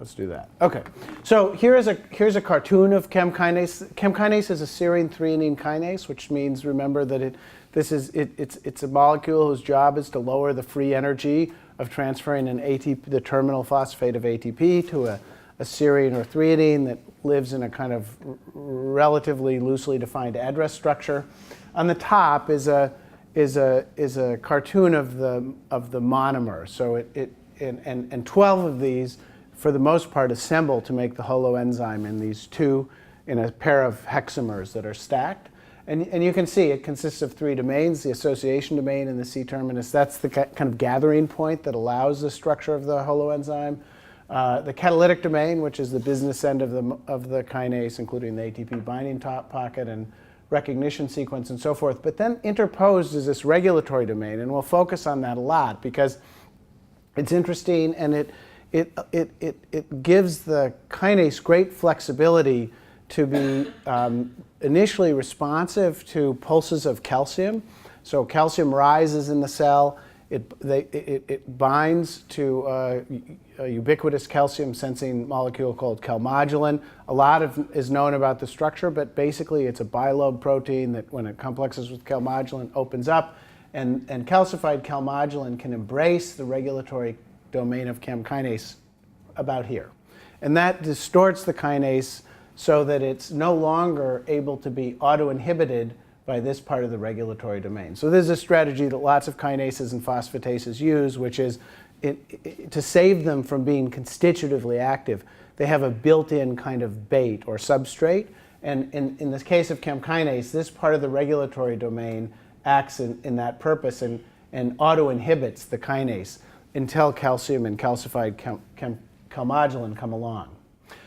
let's do that. Okay, so here's a cartoon of CaMKll1. CaMKll1 is a serine threonine kinase, which means, remember, that it's a molecule whose job is to lower the free energy of transferring an ATP, the terminal phosphate of ATP, to a serine or threonine that lives in a kind of relatively loosely defined address structure. On the top is a cartoon of the monomer. So and 12 of these, for the most part, assemble to make the holoenzyme in a pair of hexamers that are stacked. And you can see it consists of 3 domains: the association domain and the C-terminus. That's the kind of gathering point that allows the structure of the holoenzyme. The catalytic domain, which is the business end of the kinase, including the ATP binding top pocket and recognition sequence and so forth. But then interposed is this regulatory domain, and we'll focus on that a lot because it's interesting, and it gives the kinase great flexibility to be initially responsive to pulses of calcium. So calcium rises in the cell. It binds to a ubiquitous calcium sensing molecule called CaMKll1. A lot is known about the structure, but basically it's a bilobe protein that, when it complexes with CaMKll1, opens up, and calcified CaMKll1 can embrace the regulatory domain of CaMKll about here. And that distorts the kinase so that it's no longer able to be autoinhibited by this part of the regulatory domain. So this is a strategy that lots of kinases and phosphatases use, which is to save them from being constitutively active. They have a built-in kind of bait or substrate. And in the case of CaMKll, this part of the regulatory domain acts in that purpose and autoinhibits the kinase until calcium and calcified CaMKll1 come along.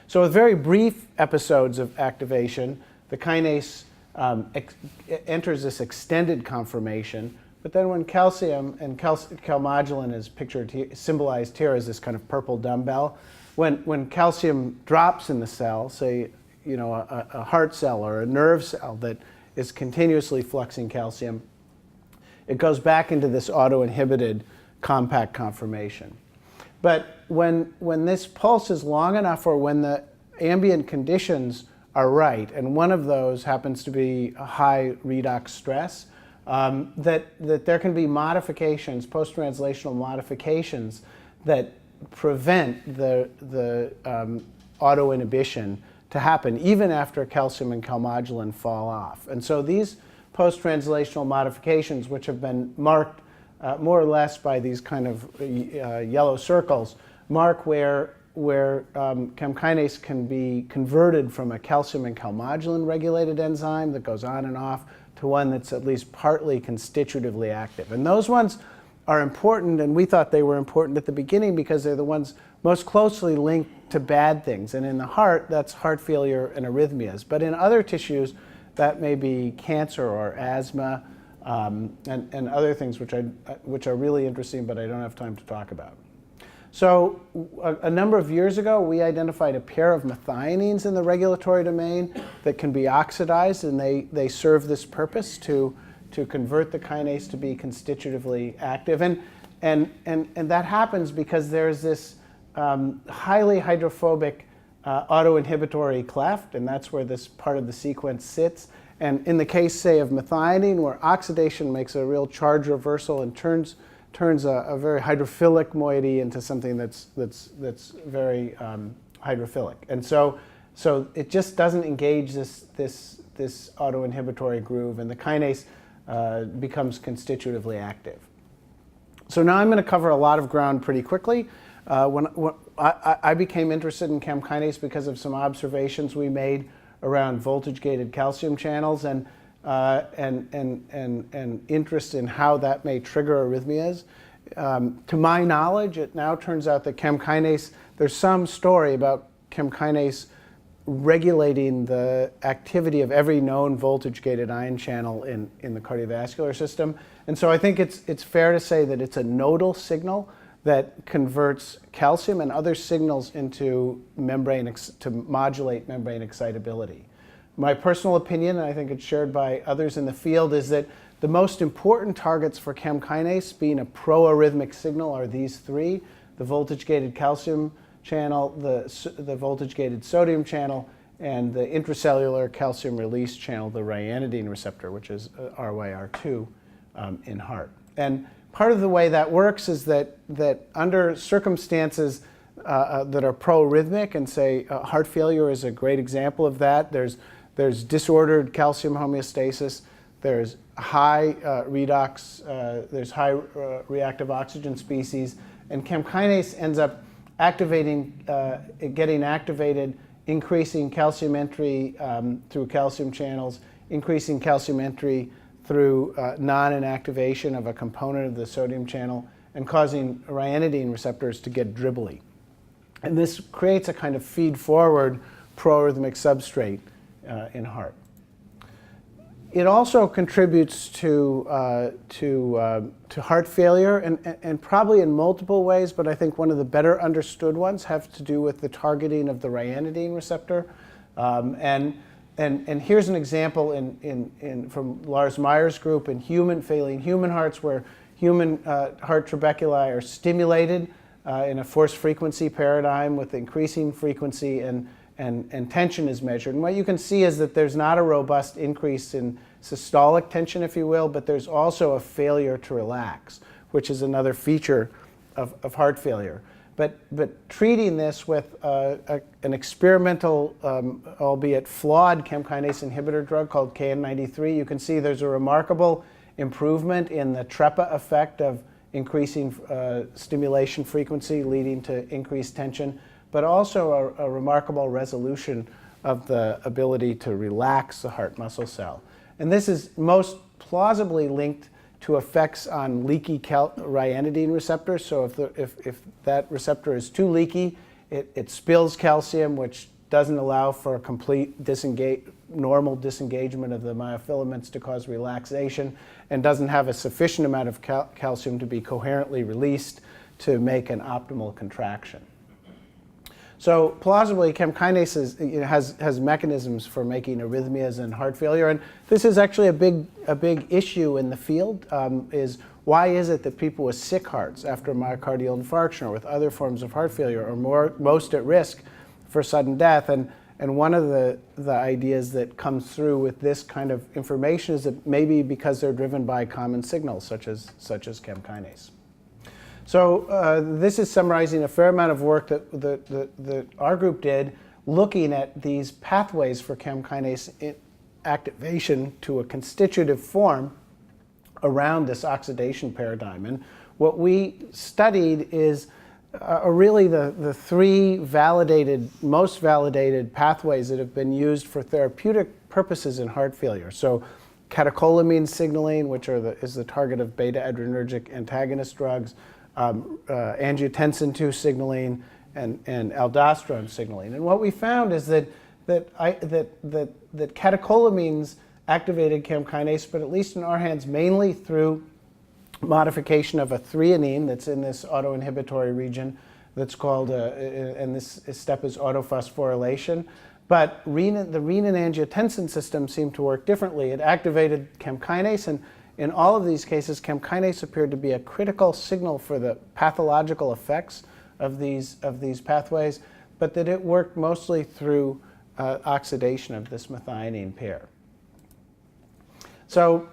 So with very brief episodes of activation, the kinase enters this extended conformation, but then when calcium and CaMKll1 is symbolized here as this kind of purple dumbbell, when calcium drops in the cell, say a heart cell or a nerve cell that is continuously fluxing calcium, it goes back into this autoinhibited compact conformation. But when this pulse is long enough, or when the ambient conditions are right, and one of those happens to be a high redox stress, that there can be modifications, post-translational modifications, that prevent the autoinhibition to happen even after calcium and CaMKll1 fall off. And so these post-translational modifications, which have been marked more or less by these kind of yellow circles, mark where CaMKll can be converted from a calcium and CaMKll1 regulated enzyme that goes on and off to one that's at least partly constitutively active. And those ones are important, and we thought they were important at the beginning because they're the ones most closely linked to bad things. And in the heart, that's heart failure and arrhythmias. But in other tissues, that may be cancer or asthma and other things which are really interesting, but I don't have time to talk about. So a number of years ago, we identified a pair of methionines in the regulatory domain that can be oxidized, and they serve this purpose to convert the kinase to be constitutively active. And that happens because there's this highly hydrophobic autoinhibitory cleft, and that's where this part of the sequence sits. And in the case, say, of methionine, where oxidation makes a real charge reversal and turns a very hydrophilic moiety into something that's very hydrophilic. And so it just doesn't engage this autoinhibitory groove, and the kinase becomes constitutively active. So now I'm going to cover a lot of ground pretty quickly. When I became interested in CaMKll because of some observations we made around voltage-gated calcium channels and interest in how that may trigger arrhythmias. To my knowledge, it now turns out that CaMKll, there's some story about CaMKll regulating the activity of every known voltage-gated ion channel in the cardiovascular system. And so I think it's fair to say that it's a nodal signal that converts calcium and other signals into membrane to modulate membrane excitability. My personal opinion, and I think it's shared by others in the field, is that the most important targets for CaMKll being a pro-arrhythmic signal are these three: the voltage-gated calcium channel, the voltage-gated sodium channel, and the intracellular calcium release channel, the ryanodine receptor, which is RYR2 in heart. And part of the way that works is that under circumstances that are pro-arrhythmic, and say heart failure is a great example of that, there's disordered calcium homeostasis, there's high redox, there's high reactive oxygen species, and CaMKll ends up getting activated, increasing calcium entry through calcium channels, increasing calcium entry through non-inactivation of a component of the sodium channel, and causing ryanodine receptors to get dribbly. And this creates a kind of feed-forward proarrhythmic substrate in heart. It also contributes to heart failure, and probably in multiple ways, but I think one of the better understood ones have to do with the targeting of the ryanodine receptor. And here's an example from Lars Meyer's group in failing human hearts, where human heart trabeculi are stimulated in a force frequency paradigm with increasing frequency, and tension is measured. And what you can see is that there's not a robust increase in systolic tension, if you will, but there's also a failure to relax, which is another feature of heart failure. But treating this with an experimental, albeit flawed, CaMKll inhibitor drug called KN93, you can see there's a remarkable improvement in the TREPA effect of increasing stimulation frequency leading to increased tension, but also a remarkable resolution of the ability to relax the heart muscle cell. And this is most plausibly linked to effects on leaky ryanodine receptors. So if that receptor is too leaky, it spills calcium, which doesn't allow for a complete normal disengagement of the myofilaments to cause relaxation, and doesn't have a sufficient amount of calcium to be coherently released to make an optimal contraction. So plausibly, CaMKll has mechanisms for making arrhythmias and heart failure, and this is actually a big issue in the field. Is why is it that people with sick hearts after myocardial infarction or with other forms of heart failure are most at risk for sudden death? And one of the ideas that comes through with this kind of information is that maybe because they're driven by common signals such as CaMKll. So this is summarizing a fair amount of work that our group did looking at these pathways for CaMKll activation to a constitutive form around this oxidation paradigm. And what we studied is really the three most validated pathways that have been used for therapeutic purposes in heart failure. So catecholamine signaling, which is the target of beta-adrenergic antagonist drugs, angiotensin II signaling, and aldosterone signaling. And what we found is that catecholamines activated CaMKll, but at least in our hands, mainly through modification of a threonine that's in this autoinhibitory region that's called, and this step is autophosphorylation. But the renin-angiotensin system seemed to work differently. It activated CaMKll, and in all of these cases, CaMKll appeared to be a critical signal for the pathological effects of these pathways, but that it worked mostly through oxidation of this methionine pair. So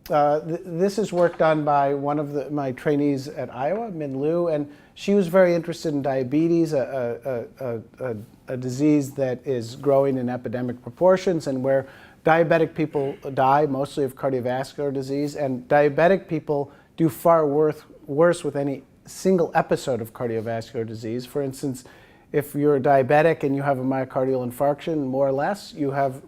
this is work done by one of my trainees at Iowa, Min Liu, and she was very interested in diabetes, a disease that is growing in epidemic proportions, and where diabetic people die mostly of cardiovascular disease, and diabetic people do far worse with any single episode of cardiovascular disease. For instance, if you're diabetic and you have a myocardial infarction, more or less, you have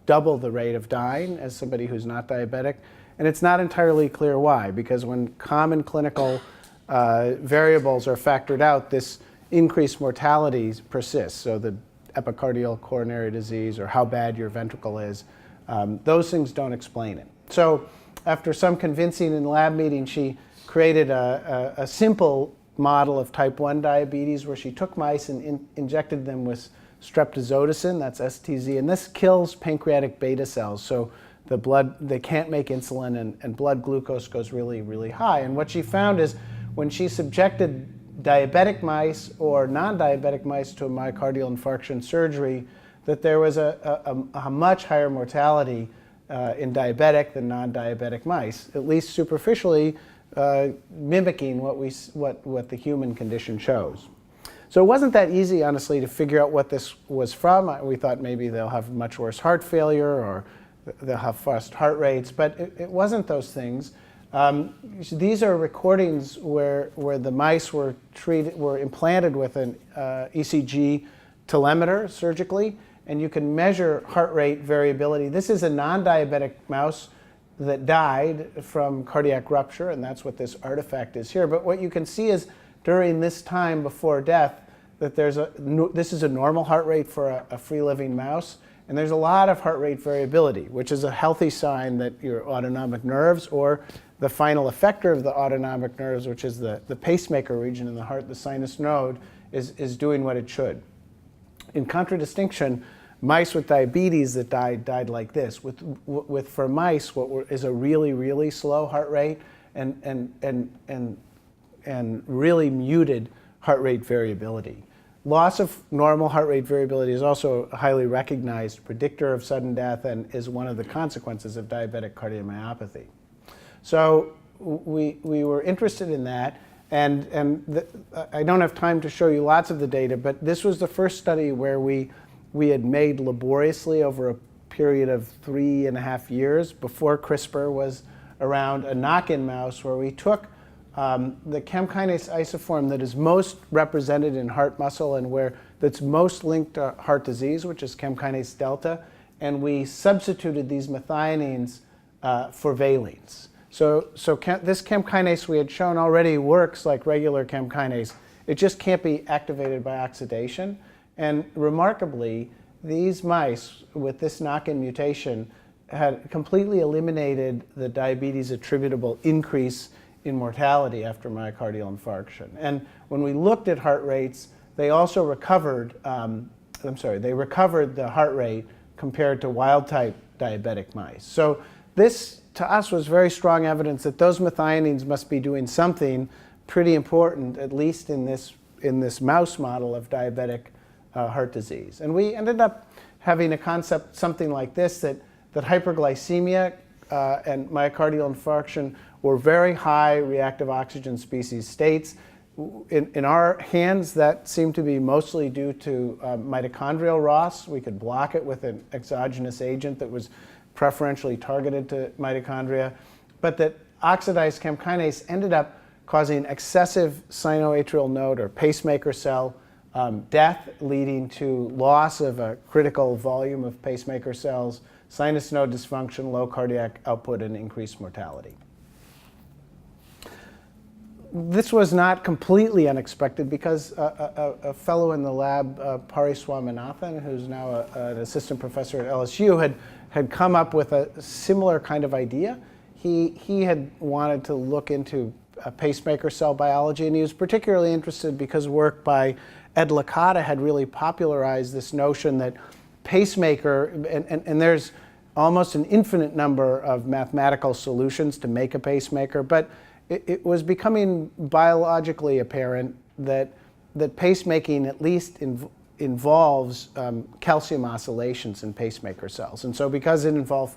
double the rate of dying as somebody who's not diabetic. And it's not entirely clear why, because when common clinical variables are factored out, this increased mortality persists. So the epicardial coronary disease, or how bad your ventricle is, those things don't explain it. So after some convincing in the lab meeting, she created a simple model of type 1 diabetes where she took mice and injected them with streptozotocin, that's STZ, and this kills pancreatic beta cells. So they can't make insulin, and blood glucose goes really, really high. And what she found is when she subjected diabetic mice or non-diabetic mice to a myocardial infarction surgery, that there was a much higher mortality in diabetic than non-diabetic mice, at least superficially mimicking what the human condition shows. So it wasn't that easy, honestly, to figure out what this was from. We thought maybe they'll have much worse heart failure or they'll have fast heart rates, but it wasn't those things. These are recordings where the mice were implanted with an ECG telemeter surgically, and you can measure heart rate variability. This is a non-diabetic mouse that died from cardiac rupture, and that's what this artifact is here. But what you can see is during this time before death that this is a normal heart rate for a free-living mouse, and there's a lot of heart rate variability, which is a healthy sign that your autonomic nerves, or the final effector of the autonomic nerves, which is the pacemaker region in the heart, the sinus node, is doing what it should. In contradistinction, mice with diabetes that died like this. For mice, what is a really, really slow heart rate and really muted heart rate variability. Loss of normal heart rate variability is also a highly recognized predictor of sudden death and is one of the consequences of diabetic cardiomyopathy. So we were interested in that, and I don't have time to show you lots of the data, but this was the first study where we had made laboriously over a period of 3.5 years before CRISPR was around, a knock-in mouse where we took the CaMKll isoform that is most represented in heart muscle and that's most linked to heart disease, which is CaMKll delta, and we substituted these methionines for valines. So this CaMKll we had shown already works like regular CaMKll. It just can't be activated by oxidation. And remarkably, these mice with this knock-in mutation had completely eliminated the diabetes attributable increase in mortality after myocardial infarction. And when we looked at heart rates, they also recovered, they recovered the heart rate compared to wild-type diabetic mice. So this, to us, was very strong evidence that those methionines must be doing something pretty important, at least in this mouse model of diabetic heart disease. And we ended up having a concept, something like this, that hyperglycemia and myocardial infarction were very high reactive oxygen species states. In our hands, that seemed to be mostly due to mitochondrial ROS. We could block it with an exogenous agent that was preferentially targeted to mitochondria, but that oxidized CaMKll ended up causing excessive sinoatrial node or pacemaker cell death, leading to loss of a critical volume of pacemaker cells, sinus node dysfunction, low cardiac output, and increased mortality. This was not completely unexpected because a fellow in the lab, Pari Swaminathan, who's now an assistant professor at LSU, had come up with a similar kind of idea. He had wanted to look into pacemaker cell biology, and he was particularly interested because work by Ed Licata had really popularized this notion that pacemaker, and there's almost an infinite number of mathematical solutions to make a pacemaker, but it was becoming biologically apparent that pacemaking at least involves calcium oscillations in pacemaker cells. And so because it involved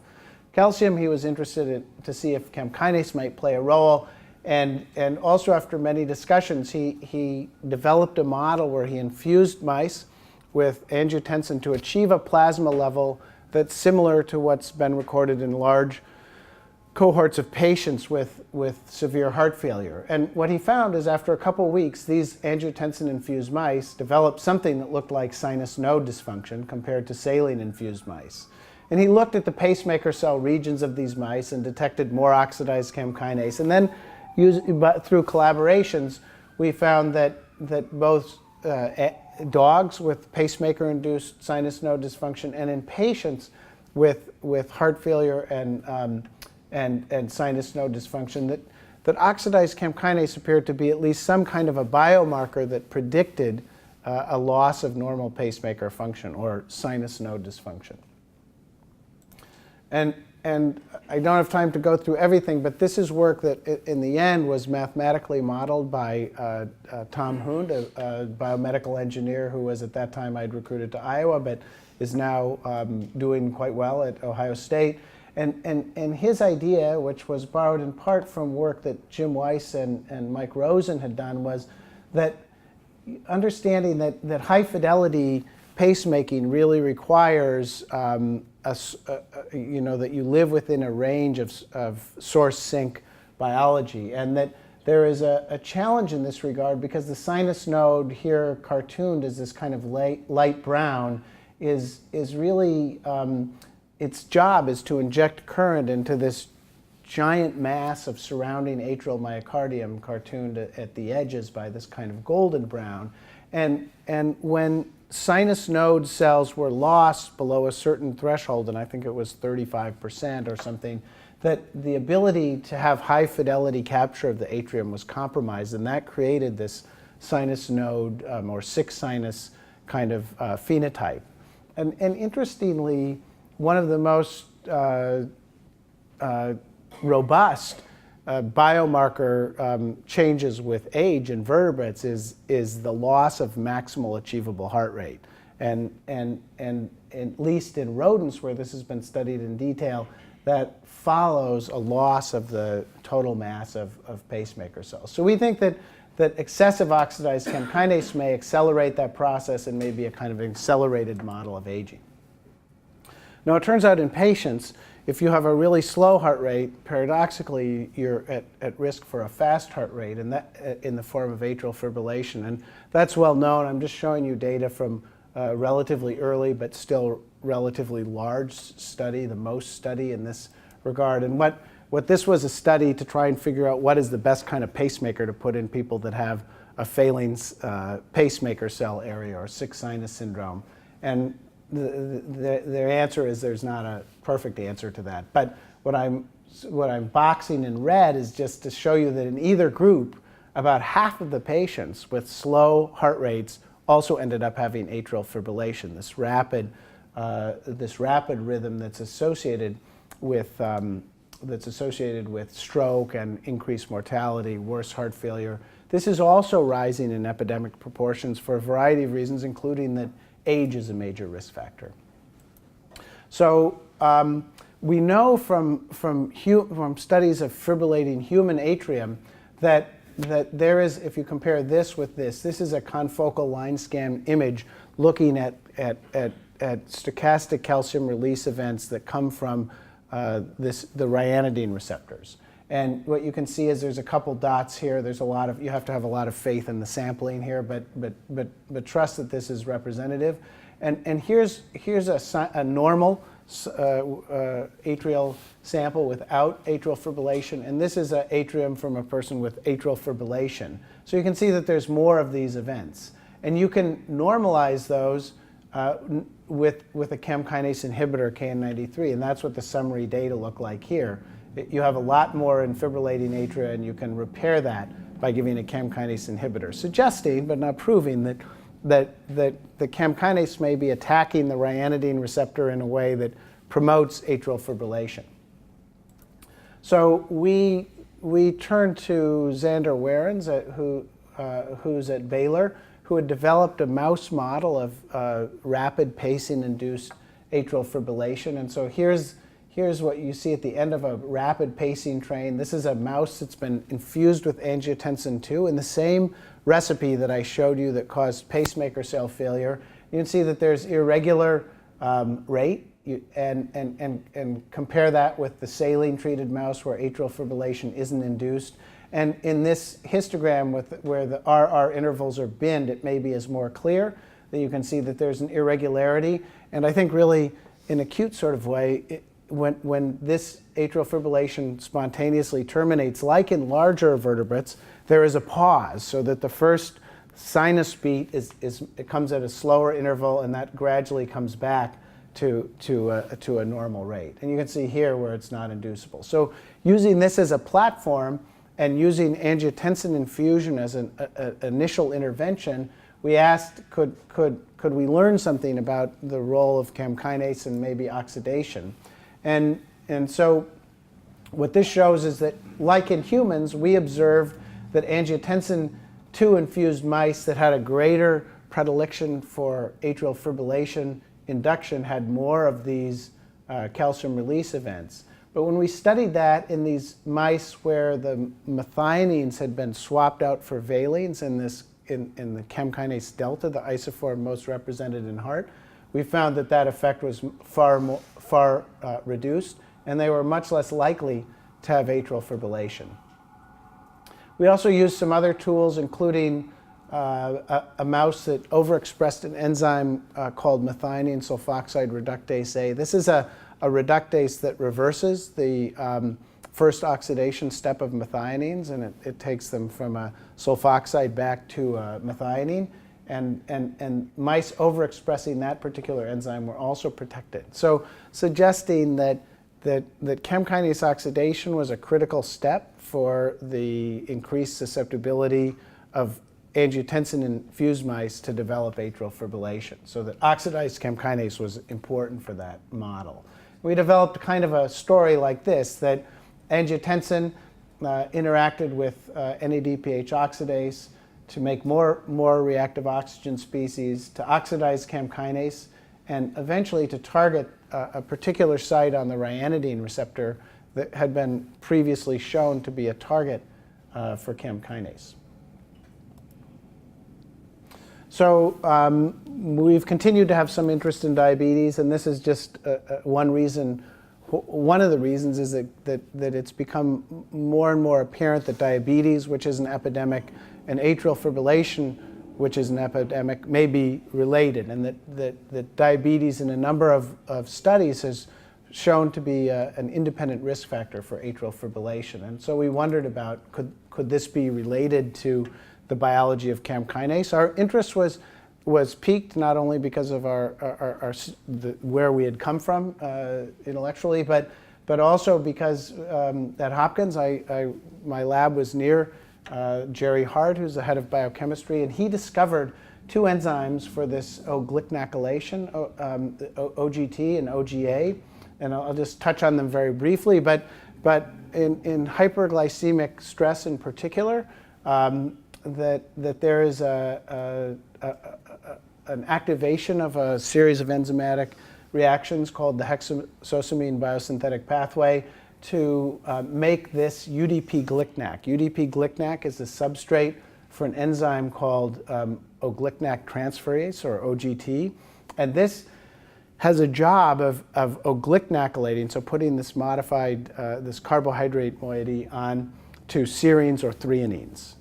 calcium, he was interested to see if CaMKll might play a role. And also after many discussions, he developed a model where he infused mice with angiotensin to achieve a plasma level that's similar to what's been recorded in large cohorts of patients with severe heart failure. And what he found is after a couple weeks, these angiotensin-infused mice developed something that looked like sinus node dysfunction compared to saline-infused mice. And he looked at the pacemaker cell regions of these mice and detected more oxidized CaMKll. And then through collaborations, we found that both dogs with pacemaker-induced sinus node dysfunction and in patients with heart failure and sinus node dysfunction, that oxidized CaMKll appeared to be at least some kind of a biomarker that predicted a loss of normal pacemaker function or sinus node dysfunction. And and I don't have time to go through everything, but this is work that in the end was mathematically modeled by Tom Hund, a biomedical engineer who was at that time I'd recruited to Iowa, but is now doing quite well at Ohio State. And his idea, which was borrowed in part from work that Jim Weiss and Mike Rosen had done, was that understanding that high fidelity pacemaking really requires that you live within a range of source sink biology, and that there is a challenge in this regard because the sinus node here cartooned as this kind of light brown is really its job is to inject current into this giant mass of surrounding atrial myocardium cartooned at the edges by this kind of golden brown. And when sinus node cells were lost below a certain threshold, and I think it was 35% or something, that the ability to have high fidelity capture of the atrium was compromised, and that created this sinus node or sick sinus kind of phenotype. And interestingly, one of the most robust biomarker changes with age in vertebrates is the loss of maximal achievable heart rate. And at least in rodents, where this has been studied in detail, that follows a loss of the total mass of pacemaker cells. So we think that excessive oxidized CaMKll may accelerate that process and may be a kind of accelerated model of aging. Now, it turns out in patients, if you have a really slow heart rate, paradoxically, you're at risk for a fast heart rate, and that in the form of atrial fibrillation. And that's well known. I'm just showing you data from a relatively early but still relatively large study, the most study in this regard. And what this was a study to try and figure out what is the best kind of pacemaker to put in people that have a failing pacemaker cell area or sick sinus syndrome. And their answer is there's not a perfect answer to that. But what I'm boxing in red is just to show you that in either group, about half of the patients with slow heart rates also ended up having atrial fibrillation, this rapid rhythm that's associated with stroke and increased mortality, worse heart failure. This is also rising in epidemic proportions for a variety of reasons, including that age is a major risk factor. So we know from studies of fibrillating human atrium that there is, if you compare this with this is a confocal line scan image looking at stochastic calcium release events that come from the ryanodine receptors. And what you can see is there's a couple dots here. There's you have to have a lot of faith in the sampling here, but trust that this is representative. And here's a normal atrial sample without atrial fibrillation, and this is an atrium from a person with atrial fibrillation. So you can see that there's more of these events. And you can normalize those with a CaMKll inhibitor, KN93, and that's what the summary data look like here. You have a lot more in fibrillating atria, and you can repair that by giving a CaMKll inhibitor, suggesting but not proving that the CaMKll may be attacking the ryanodine receptor in a way that promotes atrial fibrillation. So we turned to Xander Warrens, who's at Baylor, who had developed a mouse model of rapid pacing-induced atrial fibrillation. And so here's what you see at the end of a rapid pacing train. This is a mouse that's been infused with angiotensin II in the same recipe that I showed you that caused pacemaker cell failure. You can see that there's irregular rate, and compare that with the saline-treated mouse where atrial fibrillation isn't induced. And in this histogram where the RR intervals are binned, it maybe is more clear that you can see that there's an irregularity. And I think really in a cute sort of way, when this atrial fibrillation spontaneously terminates, like in larger vertebrates, there is a pause so that the first sinus beat it comes at a slower interval, and that gradually comes back to a normal rate. And you can see here where it's not inducible. So using this as a platform and using angiotensin infusion as an initial intervention, we asked, could we learn something about the role of CaMKll and maybe oxidation? And And so what this shows is that, like in humans, we observed that angiotensin II infused mice that had a greater predilection for atrial fibrillation induction had more of these calcium release events. But when we studied that in these mice where the methionines had been swapped out for valines in the CaMKll delta, the isoform most represented in heart, we found that that effect was far reduced, and they were much less likely to have atrial fibrillation. We also used some other tools, including a mouse that overexpressed an enzyme called methionine sulfoxide reductase A. This is a reductase that reverses the first oxidation step of methionines, and it takes them from a sulfoxide back to methionine. And mice overexpressing that particular enzyme were also protected. So suggesting that CaMKll oxidation was a critical step for the increased susceptibility of angiotensin-infused mice to develop atrial fibrillation. So that oxidized CaMKll was important for that model. We developed kind of a story like this, that angiotensin interacted with NADPH oxidase to make more reactive oxygen species, to oxidize CaMKll, and eventually to target a particular site on the ryanodine receptor that had been previously shown to be a target for CaMKll. So we've continued to have some interest in diabetes, and this is just one reason. One of the reasons is that it's become more and more apparent that diabetes, which is an epidemic, and atrial fibrillation, which is an epidemic, may be related, and that diabetes in a number of studies has shown to be an independent risk factor for atrial fibrillation. And so we wondered about, could this be related to the biology of CaMKll? Our interest was piqued not only because of where we had come from intellectually, but also because at Hopkins, my lab was near Jerry Hart, who's the head of biochemistry, and he discovered two enzymes for this O-glycnacylation, OGT and OGA, and I'll just touch on them very briefly. But in hyperglycemic stress in particular, that there is an activation of a series of enzymatic reactions called the hexosamine biosynthetic pathway to make this UDP-glycnac. UDP-glycnac is the substrate for an enzyme called O-glycnac transferase, or OGT, and this has a job of O-glycnacylating, so putting this modified, this carbohydrate moiety on to serines or threonines,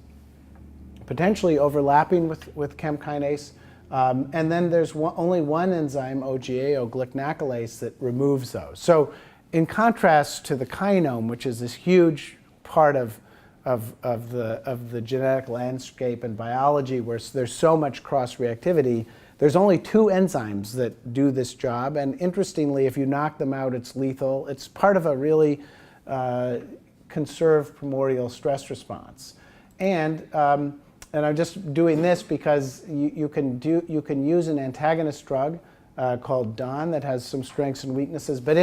potentially overlapping with CaMKll. And then there's only one enzyme, OGA, O-glycnacylase, that removes those. So in contrast to the kinome, which is this huge part of the genetic landscape and biology where there's so much cross-reactivity, there's only two enzymes that do this job. And interestingly, if you knock them out, it's lethal. It's part of a really conserved primordial stress response. And I'm just doing this because you can use an antagonist drug called DON that has some strengths and weaknesses, but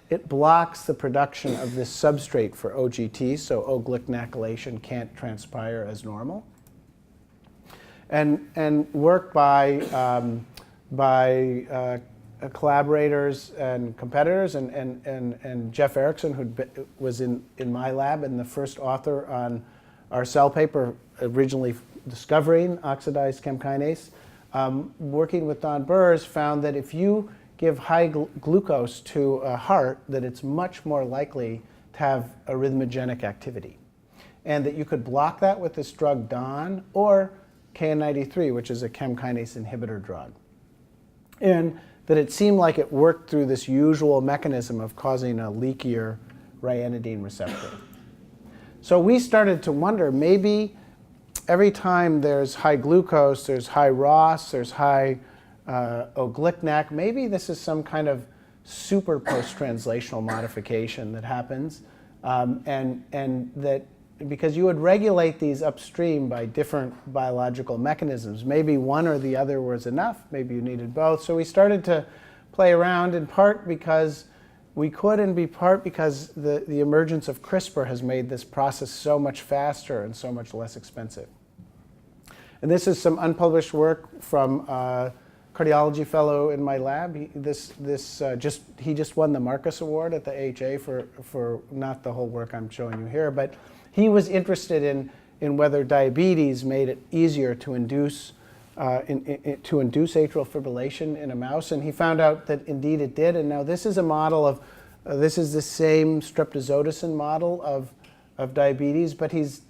it blocks the production of this substrate for OGT, so O-glycnacylation can't transpire as normal. And work by collaborators and competitors, and Jeff Erickson, who was in my lab and the first author on our Cell paper originally discovering oxidized CaMKll, working with Don Burrs, found that if you give high glucose to a heart, that it's much more likely to have arrhythmogenic activity. And that you could block that with this drug DON or KN93, which is a CaMKll inhibitor drug. And that it seemed like it worked through this usual mechanism of causing a leakier ryanodine receptor. So we started to wonder, maybe every time there's high glucose, there's high ROS, there's high O-glycnac, maybe this is some kind of super post-translational modification that happens, and that because you would regulate these upstream by different biological mechanisms. Maybe one or the other was enough, maybe you needed both. So we started to play around, in part because We could in part because the emergence of CRISPR has made this process so much faster and so much less expensive. And this is some unpublished work from a cardiology fellow in my lab. He just won the Marcus Award at the AHA for not the whole work I'm showing you here, but he was interested in whether diabetes made it easier to induce atrial fibrillation in a mouse, and he found out that indeed it did. And now this is a model of, this is the same streptozotocin model of diabetes, but he's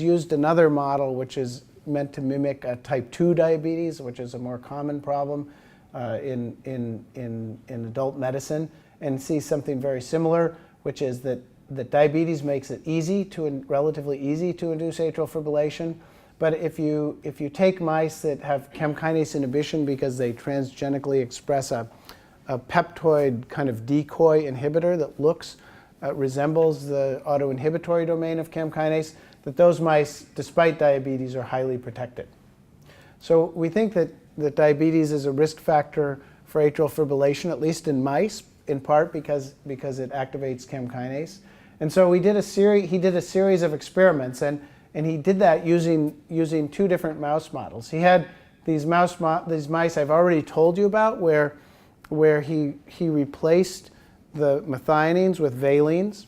used another model which is meant to mimic a type 2 diabetes, which is a more common problem in adult medicine, and sees something very similar, which is that diabetes makes it relatively easy to induce atrial fibrillation. But if you take mice that have CaMKll inhibition because they transgenically express a peptoid kind of decoy inhibitor that resembles the autoinhibitory domain of CaMKll, that those mice, despite diabetes, are highly protected. So we think that diabetes is a risk factor for atrial fibrillation, at least in mice, in part because it activates CaMKll. And so he did a series of experiments, and he did that using two different mouse models. He had these mice I've already told you about, where he replaced the methionines with valines,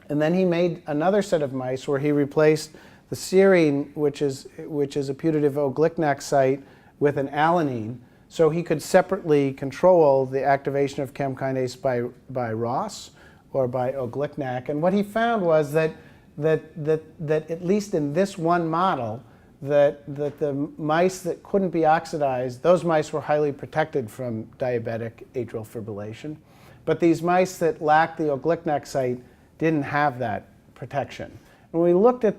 and then he made another set of mice where he replaced the serine, which is a putative O-glycnac site, with an alanine, so he could separately control the activation of CaMKll by ROS or by O-glycnac. And what he found was that at least in this one model, that the mice that couldn't be oxidized, those mice were highly protected from diabetic atrial fibrillation. But these mice that lacked the O-glycnac site didn't have that protection. When we looked at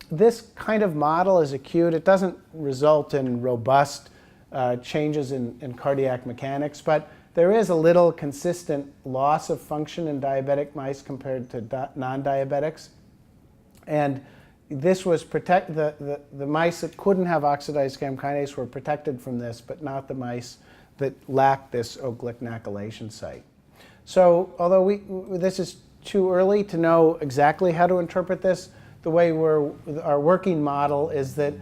this kind of model as acute, it doesn't result in robust changes in cardiac mechanics, but there is a little consistent loss of function in diabetic mice compared to non-diabetics. And this was the mice that couldn't have oxidized CaMKll were protected from this, but not the mice that lacked this O-glycnacylation site. So although this is too early to know exactly how to interpret this, the way our working model is that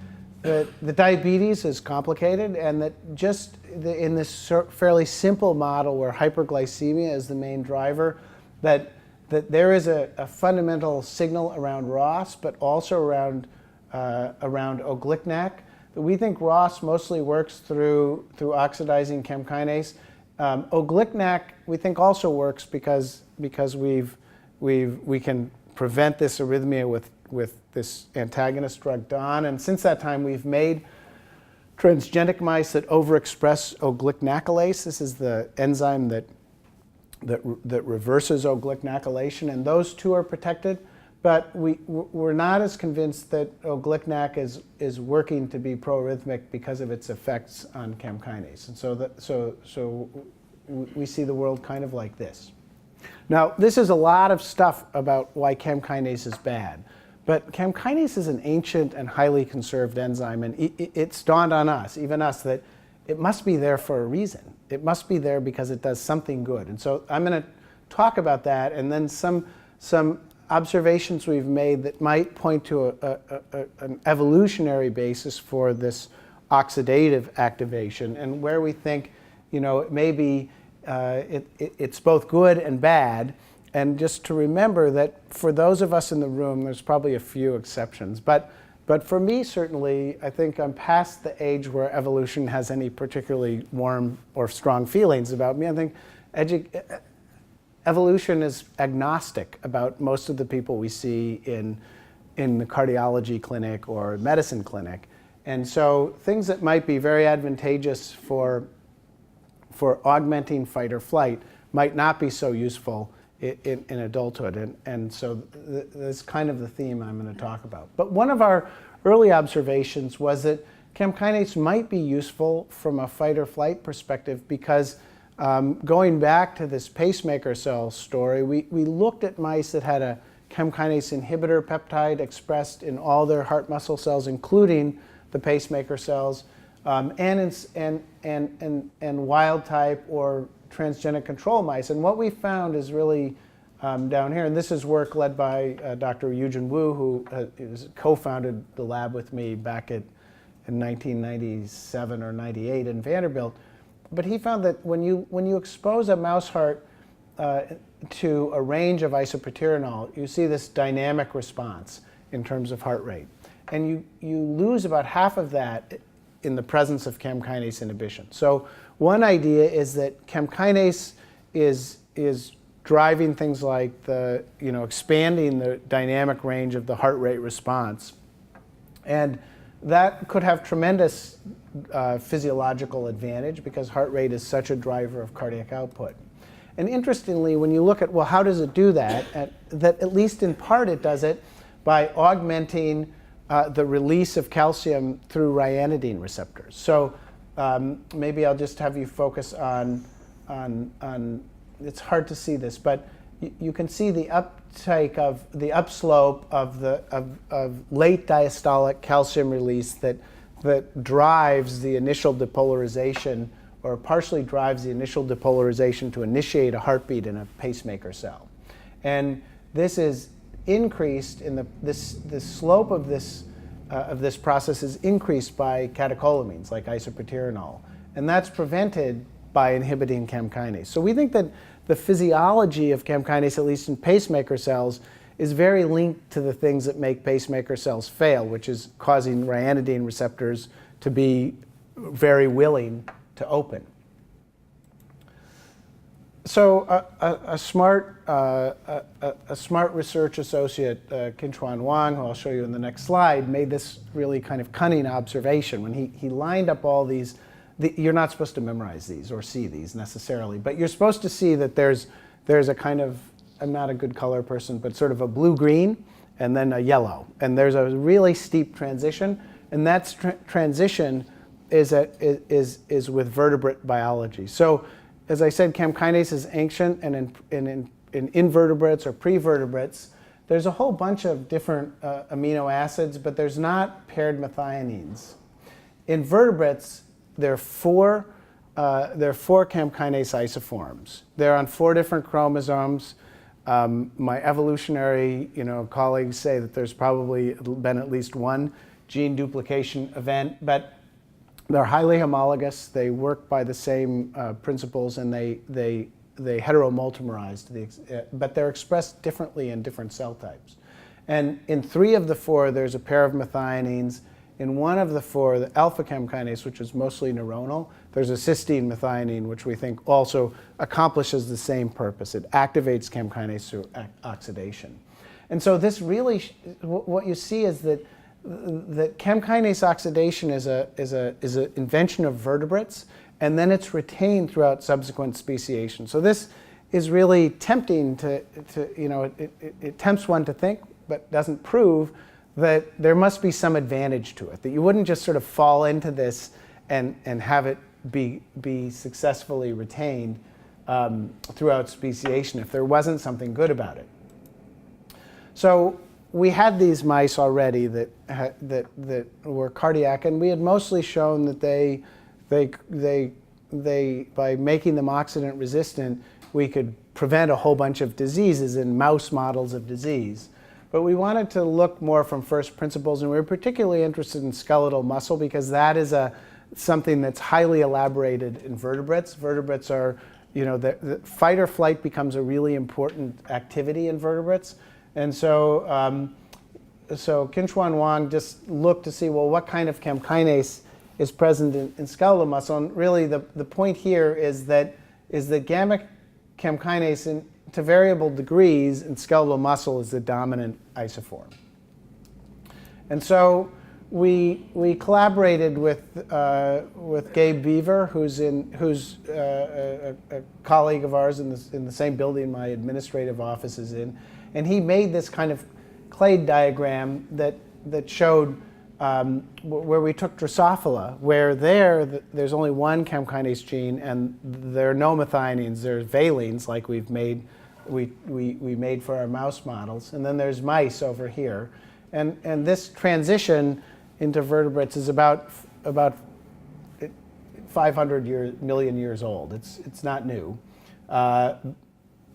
the diabetes is complicated, and that just in this fairly simple model where hyperglycemia is the main driver, that there is a fundamental signal around ROS, but also around O-glycnac. We think ROS mostly works through oxidizing CaMKll. O-glycnac we think also works because we can prevent this arrhythmia with this antagonist drug DON, and since that time we've made transgenic mice that overexpress O-glycnacylase. This is the enzyme that reverses O-glycnacylation, and those two are protected. But we're not as convinced that O-glycnac is working to be proarrhythmic because of its effects on CaMKll. And so we see the world kind of like this. Now, this is a lot of stuff about why CaMKll is bad. But CaMKll is an ancient and highly conserved enzyme, and it's dawned on us, even us, that it must be there for a reason. It must be there because it does something good. And so I'm going to talk about that, and then some observations we've made that might point to an evolutionary basis for this oxidative activation, and where we think, maybe it's both good and bad. And just to remember that for those of us in the room, there's probably a few exceptions. But for me, certainly, I think I'm past the age where evolution has any particularly warm or strong feelings about me. I think evolution is agnostic about most of the people we see in the cardiology clinic or medicine clinic. And so things that might be very advantageous for augmenting fight or flight might not be so useful in adulthood, and so that's kind of the theme I'm going to talk about. But one of our early observations was that CaMKll might be useful from a fight or flight perspective because going back to this pacemaker cell story, we looked at mice that had a CaMKll inhibitor peptide expressed in all their heart muscle cells, including the pacemaker cells. and wild type or transgenic control mice. And what we found is really down here, and this is work led by Dr. Yujin Wu, who co-founded the lab with me back in 1997 or 98 in Vanderbilt. But he found that when you expose a mouse heart to a range of isoproterenol, you see this dynamic response in terms of heart rate. And you lose about half of that in the presence of CAM kinase inhibition. So one idea is that CAM kinase is driving things like expanding the dynamic range of the heart rate response. And that could have tremendous physiological advantage because heart rate is such a driver of cardiac output. And interestingly, when you look at, well, how does it do that? That at least in part it does it by augmenting the release of calcium through ryanodine receptors. So maybe I'll just have you focus on it's hard to see this, but you can see the uptake of the upslope of late diastolic calcium release that drives the initial depolarization, or partially drives the initial depolarization to initiate a heartbeat in a pacemaker cell. And this is increased in the slope of this process is increased by catecholamines like isoproterenol, and that's prevented by inhibiting CAM kinase. So we think that the physiology of CAM kinase, at least in pacemaker cells, is very linked to the things that make pacemaker cells fail, which is causing ryanodine receptors to be very willing to open. So a smart research associate, Kin-Chuan Wang, who I'll show you in the next slide, made this really kind of cunning observation when he lined up all these. You're not supposed to memorize these or see these necessarily, but you're supposed to see that there's a kind of, I'm not a good color person, but sort of a blue-green and then a yellow. And there's a really steep transition, and that transition is with vertebrate biology. So as I said, CAM kinase is ancient, and in invertebrates or prevertebrates, there's a whole bunch of different amino acids, but there's not paired methionines. In vertebrates, there are four CAM kinase isoforms. They're on 4 different chromosomes. My evolutionary colleagues say that there's probably been at least one gene duplication event, but they're highly homologous. They work by the same principles, and they heteromultimerize, but they're expressed differently in different cell types. And in 3 of the 4, there's a pair of methionines. In 1 of the 4, the alpha CAM kinase, which is mostly neuronal, there's a cysteine methionine, which we think also accomplishes the same purpose. It activates CAM kinase through oxidation. And so this really, what you see is that CAM kinase oxidation is an invention of vertebrates, and then it's retained throughout subsequent speciation. So this is really tempting it tempts one to think, but doesn't prove that there must be some advantage to it, that you wouldn't just sort of fall into this and have it be successfully retained throughout speciation if there wasn't something good about it. So we had these mice already that were cardiac, and we had mostly shown that they by making them oxidant resistant, we could prevent a whole bunch of diseases in mouse models of disease. But we wanted to look more from first principles, and we were particularly interested in skeletal muscle because that is something that's highly elaborated in vertebrates. Vertebrates are, the fight or flight becomes a really important activity in vertebrates. And so, Kin-Chuan Wang just looked to see, well, what kind of CAM kinase is present in skeletal muscle? And really, the point here is that gamma CAM kinase, to variable degrees in skeletal muscle, is the dominant isoform. And so we collaborated with Gabe Beaver, who's a colleague of ours in the same building my administrative office is in, and he made this kind of clade diagram that showed where we took Drosophila, where there's only one CAM kinase gene, and there are no methionines. There's valines, like we made for our mouse models, and then there's mice over here, and this transition into vertebrates is about 500 million years old. It's not new by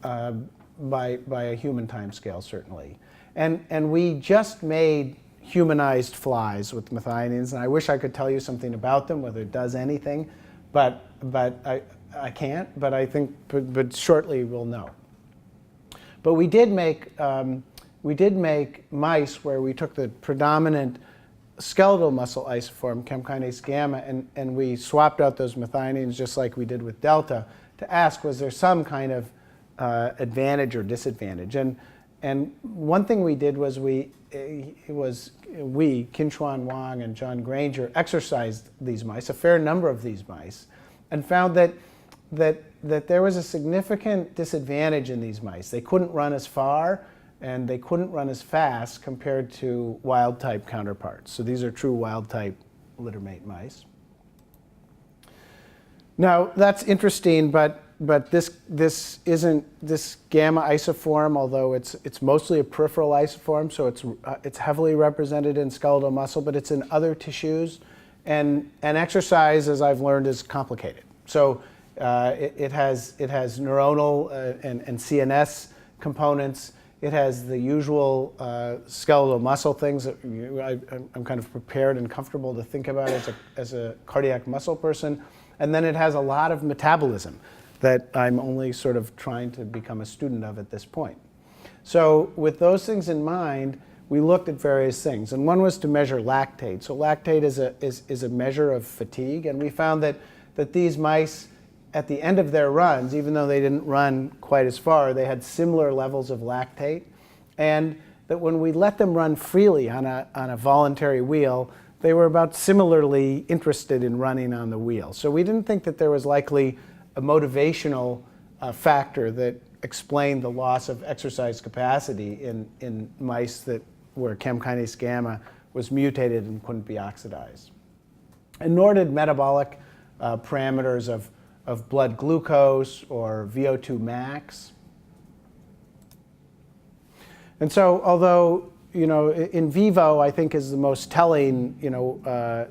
a human time scale, certainly. And we just made humanized flies with methionines, and I wish I could tell you something about them, whether it does anything, but I can't, but I think, but shortly we'll know. But we did make mice where we took the predominant skeletal muscle isoform, CaMKll gamma, and we swapped out those methionines just like we did with delta to ask, was there some kind of advantage or disadvantage? And one thing we did was Kin-Chuan Wang and John Granger, exercised these mice, a fair number of these mice, and found that there was a significant disadvantage in these mice. They couldn't run as far and they couldn't run as fast compared to wild-type counterparts. So these are true wild-type littermate mice. Now that's interesting, but this isn't this gamma isoform, although it's mostly a peripheral isoform, so it's heavily represented in skeletal muscle, but it's in other tissues, and exercise, as I've learned, is complicated. So it has neuronal and CNS components. It has the usual skeletal muscle things that I'm kind of prepared and comfortable to think about as a cardiac muscle person, and then it has a lot of metabolism that I'm only sort of trying to become a student of at this point. So with those things in mind, we looked at various things, and one was to measure lactate. So lactate is a measure of fatigue, and we found that these mice, at the end of their runs, even though they didn't run quite as far, they had similar levels of lactate, and that when we let them run freely on a voluntary wheel, they were about similarly interested in running on the wheel. So we didn't think that there was likely a motivational factor that explained the loss of exercise capacity in mice where CaMKll gamma was mutated and couldn't be oxidized. And nor did metabolic parameters of blood glucose or VO2 max. And so, although in vivo I think is the most telling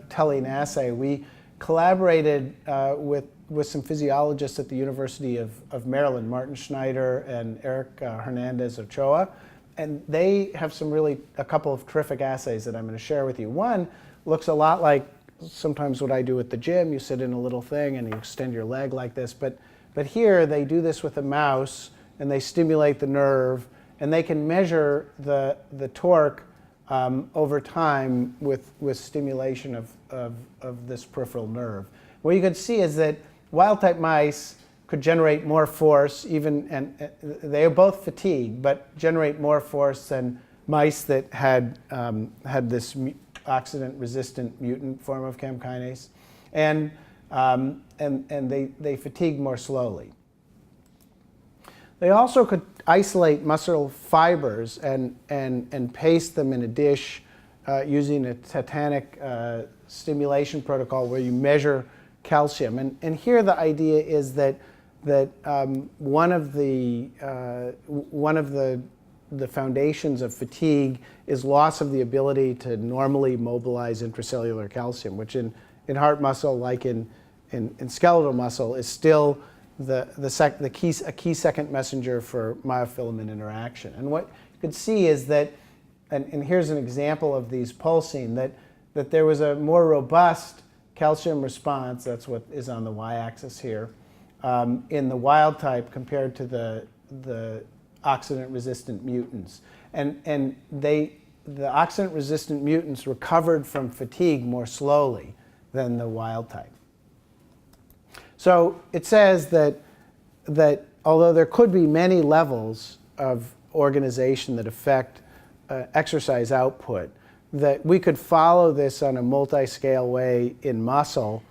telling assay, we collaborated with some physiologists at the University of Maryland, Martin Schneider and Eric Hernandez Ochoa, and they have a couple of terrific assays that I'm going to share with you. One looks a lot like sometimes what I do at the gym. You sit in a little thing and you extend your leg like this, but here they do this with a mouse and they stimulate the nerve, and they can measure the torque over time with stimulation of this peripheral nerve. What you can see is that wild-type mice could generate more force, and they are both fatigued, but generate more force than mice that had this oxidant-resistant mutant form of CaMKll, and they fatigue more slowly. They also could isolate muscle fibers and paste them in a dish using a tetanic stimulation protocol where you measure calcium. And here the idea is that one of the foundations of fatigue is loss of the ability to normally mobilize intracellular calcium, which in heart muscle, like in skeletal muscle, is still a key second messenger for myofilament interaction. And what you could see is that, and here's an example of these pulsing, that there was a more robust calcium response, that's what is on the y-axis here, in the wild type compared to the oxidant-resistant mutants. And the oxidant-resistant mutants recovered from fatigue more slowly than the wild type. So it says that although there could be many levels of organization that affect exercise output, that we could follow this on a multi-scale way in muscle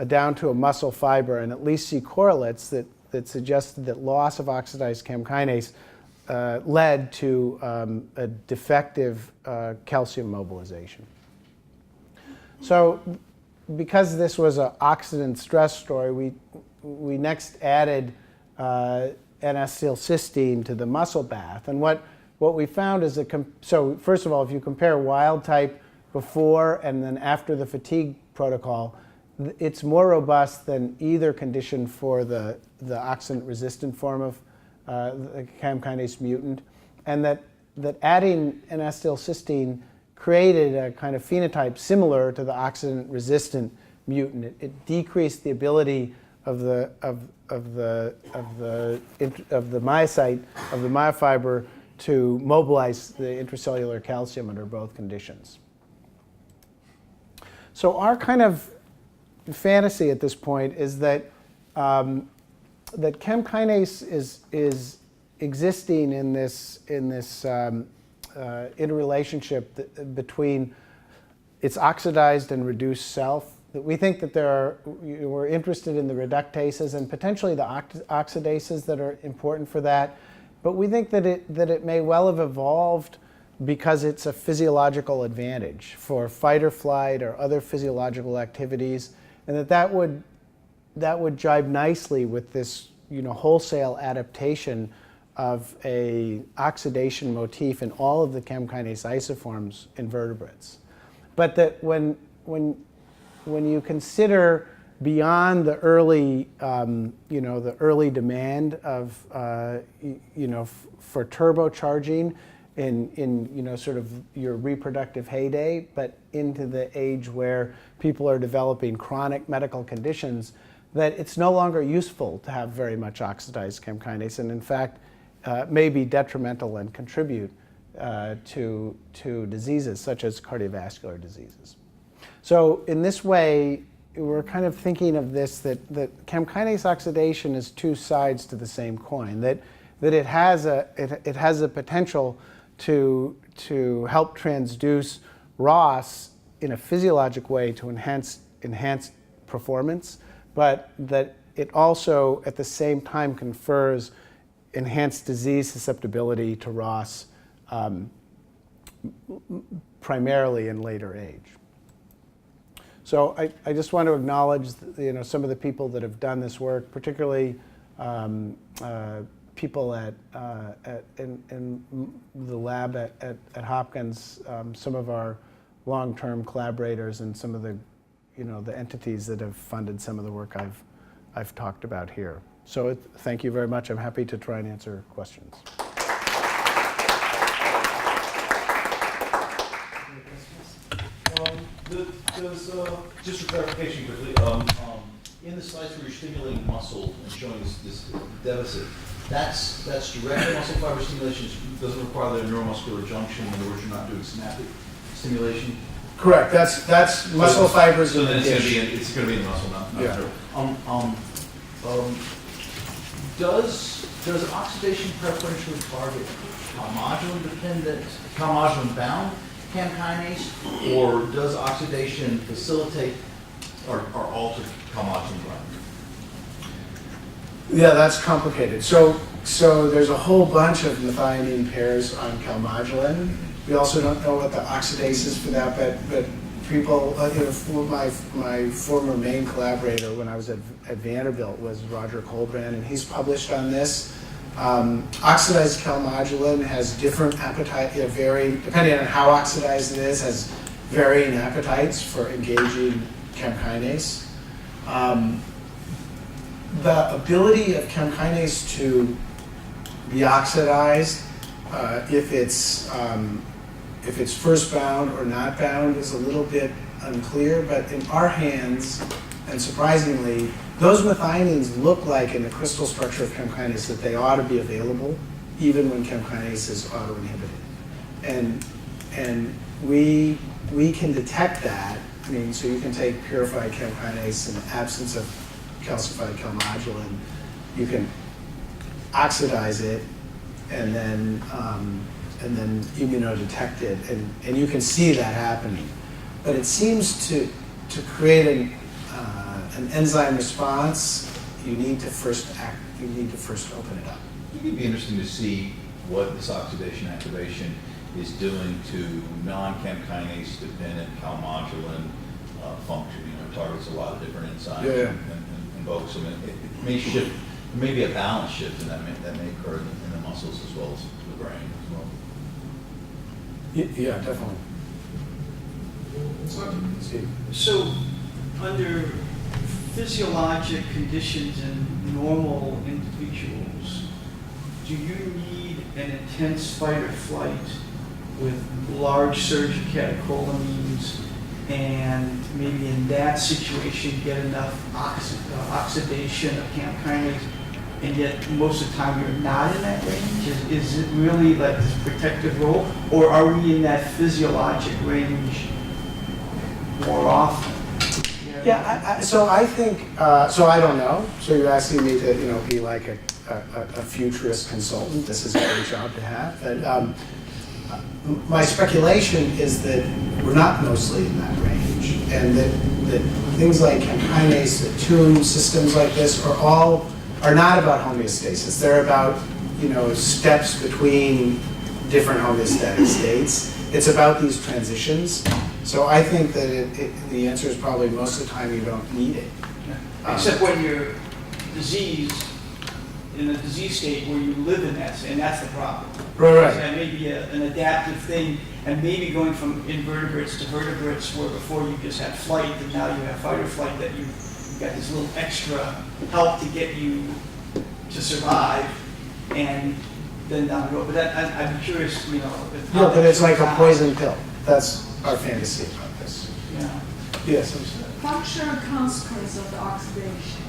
down to a muscle fiber and at least see correlates that suggested that loss of oxidized CaMKll led to a defective calcium mobilization. So because this was an oxidant stress story, we next added N-acetylcysteine to the muscle bath. And what we found is so first of all, if you compare wild type before and then after the fatigue protocol, it's more robust than either condition for the oxidant-resistant form of the CAM kinase mutant, and that adding an acetylcysteine created a kind of phenotype similar to the oxidant-resistant mutant. It decreased the ability of the myocyte, of the myofiber, to mobilize the intracellular calcium under both conditions. So our kind of fantasy at this point is that that CAM kinase is existing in this interrelationship between its oxidized and reduced self. We think that we're interested in the reductases and potentially the oxidases that are important for that. But we think that it may well have evolved because it's a physiological advantage for fight or flight or other physiological activities, and that would jibe nicely with this wholesale adaptation of a oxidation motif in all of the CAM kinase isoforms in vertebrates. But that when you consider beyond the early the early demand of for turbocharging in sort of your reproductive heyday, but into the age where people are developing chronic medical conditions, that it's no longer useful to have very much oxidized CAM kinase, and in fact may be detrimental and contribute to diseases such as cardiovascular diseases. So in this way, we're kind of thinking of this, that CAM kinase oxidation is two sides to the same coin, that it has a potential to help transduce ROS in a physiologic way to enhance performance, but that it also at the same time confers enhanced disease susceptibility to ROS primarily in later age. So I just want to acknowledge some of the people that have done this work, particularly people in the lab at Hopkins, some of our long-term collaborators, and some of the the entities that have funded some of the work I've talked about here. So thank you very much. I'm happy to try and answer questions. Just for clarification quickly, in the slides where you're stimulating muscle and showing this deficit, that's direct muscle fiber stimulation. It doesn't require the neuromuscular junction. In other words, you're not doing synaptic stimulation. Correct. That's muscle fibers. So then it's going to be in the muscle, not yeah. Does oxidation preferentially target CaMKll1 bound CAM kinase, or does oxidation facilitate or alter CaMKll1 binding? Yeah, that's complicated. So there's a whole bunch of methionine pairs on CaMKll1. We also don't know what the oxidase is for that, but people, my former main collaborator when I was at Vanderbilt was Roger Colbrand, and he's published on this. Oxidized CaMKll1 has different appetite, depending on how oxidized it is, has varying appetites for engaging CAM kinase. The ability of CAM kinase to be oxidized, if it's first bound or not bound, is a little bit unclear, but in our hands, and surprisingly, those methionines look like in the crystal structure of CAM kinase that they ought to be available even when CAM kinase is autoinhibited. And we can detect that. I mean, so you can take purified CAM kinase in the absence of calcified CaMKll1, you can oxidize it and then immunodetect it, and you can see that happening. But it seems to create an enzyme response, you need to first open it up. It'd be interesting to see what this oxidation activation is doing to non-CAM kinase dependent CaMKll1 function. It targets a lot of different enzymes and invokes them. It may shift, maybe a balance shift, and that may occur in the muscles as well as the brain as well. Yeah, definitely. So under physiologic conditions in normal individuals, do you need an intense fight or flight with large surge of catecholamines, and maybe in that situation get enough oxidation of CaMKll, and yet most of the time you're not in that range? Is it really like this protective role, or are we in that physiologic range more often? Yeah, so I think, so I don't know. So you're asking me to, be like a futurist consultant. This is a great job to have. But my speculation is that we're not mostly in that range, and that things like CaMKll, that tune systems like this are not about homeostasis. They're about, steps between different homeostatic states. It's about these transitions. So I think that the answer is probably most of the time you don't need it. Except when you're diseased, in a disease state where you live in that, and that's the problem. Right. That may be an adaptive thing, and maybe going from invertebrates to vertebrates, where before you just had flight, and now you have fight or flight, that you've got this little extra help to get you to survive, and then down the road. But I'm curious, if Yeah, but it's like a poison pill. That's our fantasy about this. Yeah. Yes, I'm sorry. Functional consequence of the oxidation.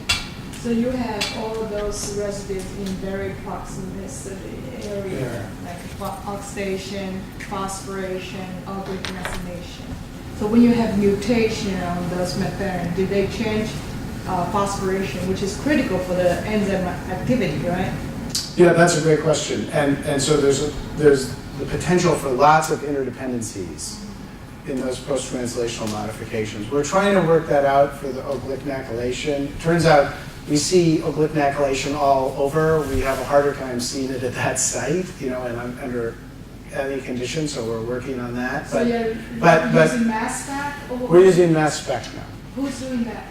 So you have all of those residues in very proximity area, like oxidation, phosphorylation, organic methylation. So when you have mutation on those methane, do they change phosphorylation, which is critical for the enzyme activity, right? Yeah, that's a great question. And so there's the potential for lots of interdependencies in those post-translational modifications. We're trying to work that out for the oglycinacylation. Turns out we see oglycinacylation all over. We have a harder time seeing it at that site, and under any condition, so we're working on that. So you're using mass spec? We're using mass spec now. Who's doing that?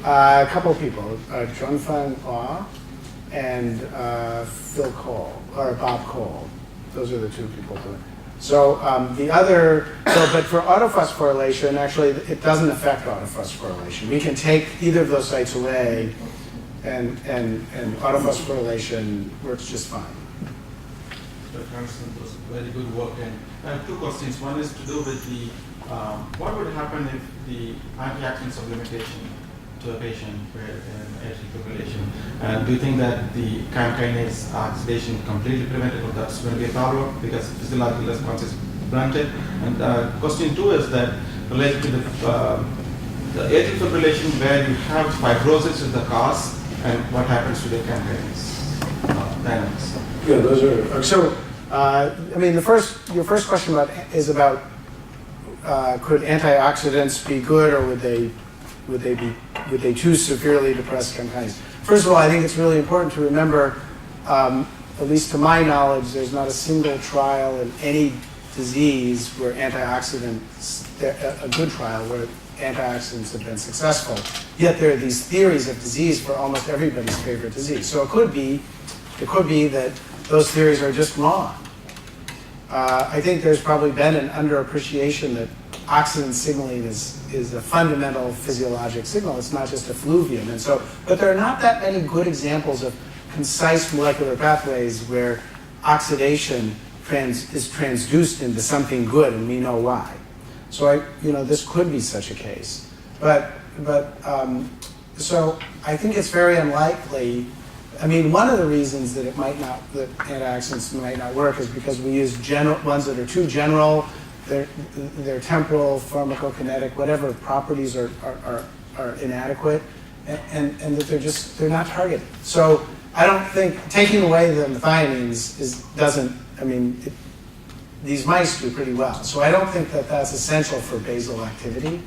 A couple of people, Junfeng Ah and Phil Cole, or Bob Cole. Those are the two people doing it. So but for autophosphorylation, actually, it doesn't affect autophosphorylation. We can take either of those sites away, and autophosphorylation works just fine. Thanks, it was very good work. And I have two questions. One is to do with the, what would happen if the antioxidant supplementation to a patient with an atrial fibrillation? And do you think that the CaMKll oxidation completely prevented, or that's going to be a problem because physiological response is blunted? And question two is that related to the atrial fibrillation where you have fibrosis is the cause, and what happens to the CaMKll dynamics? Yeah, those are so. Your first question is about could antioxidants be good, or would they too severely depress CaMKll? First of all, I think it's really important to remember, at least to my knowledge, there's not a single trial in any disease where antioxidants, a good trial where antioxidants have been successful. Yet there are these theories of disease for almost everybody's favorite disease. So it could be that those theories are just wrong. I think there's probably been an underappreciation that oxidant signaling is a fundamental physiologic signal. It's not just effluvium. But there are not that many good examples of concise molecular pathways where oxidation is transduced into something good, and we know why. So this could be such a case. So I think it's very unlikely. One of the reasons that that antioxidants might not work is because we use ones that are too general. Their temporal, pharmacokinetic, whatever properties are inadequate, and that they're not targeted. So I don't think taking away the methionines these mice do pretty well. So I don't think that that's essential for basal activity.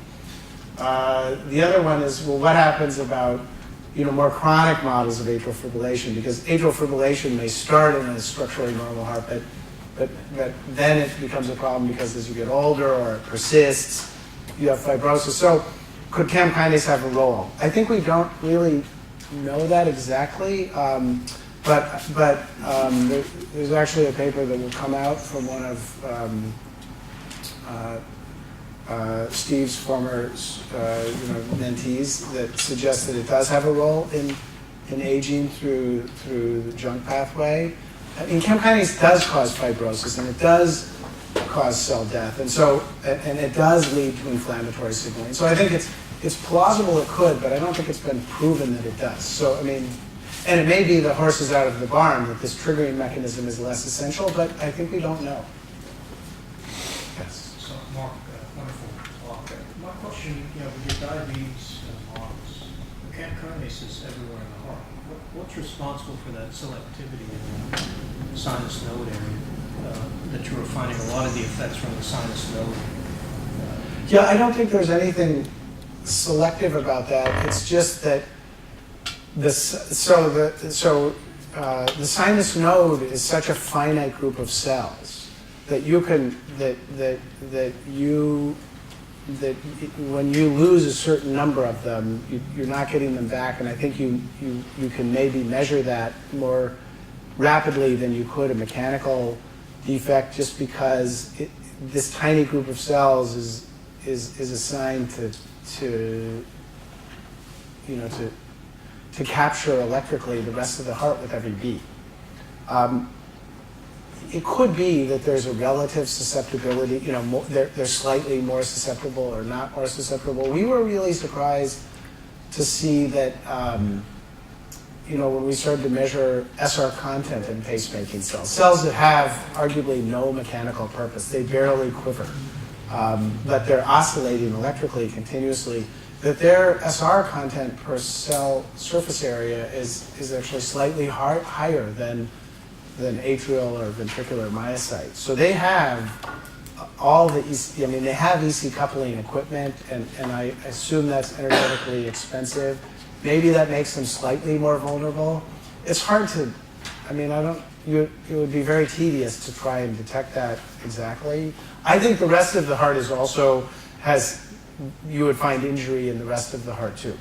The other one is, well, what happens about more chronic models of atrial fibrillation? Because atrial fibrillation may start in a structurally normal heart, but then it becomes a problem because as you get older or it persists, you have fibrosis. So could CaMKll have a role? I think we don't really know that exactly, but there's actually a paper that will come out from one of Steve's former mentees that suggest that it does have a role in aging through the junk pathway. I mean, CaMKll1 does cause fibrosis, and it does cause cell death, and it does lead to inflammatory signaling. So I think it's plausible it could, but I don't think it's been proven that it does. So I mean, and it may be the horse is out of the barn, that this triggering mechanism is less essential, but I think we don't know. Yes. So, Mark, wonderful talk. My question, with your diabetes models, the CaMKll1 is everywhere in the heart. What's responsible for that selectivity in the sinus node area that you were finding a lot of the effects from the sinus node? Yeah, I don't think there's anything selective about that. It's just that the sinus node is such a finite group of cells that you can when you lose a certain number of them, you're not getting them back, and I think you can maybe measure that more rapidly than you could a mechanical defect, just because this tiny group of cells is assigned to capture electrically the rest of the heart with every beat. It could be that there's a relative susceptibility, they're slightly more susceptible or not more susceptible. We were really surprised to see that, when we started to measure SR content in pacemaking cells that have arguably no mechanical purpose, they barely quiver, but they're oscillating electrically continuously, that their SR content per cell surface area is actually slightly higher than atrial or ventricular myocytes. So they have all the they have EC coupling equipment, and I assume that's energetically expensive. Maybe that makes them slightly more vulnerable. It's hard to, it would be very tedious to try and detect that exactly. I think the rest of the heart is also you would find injury in the rest of the heart too.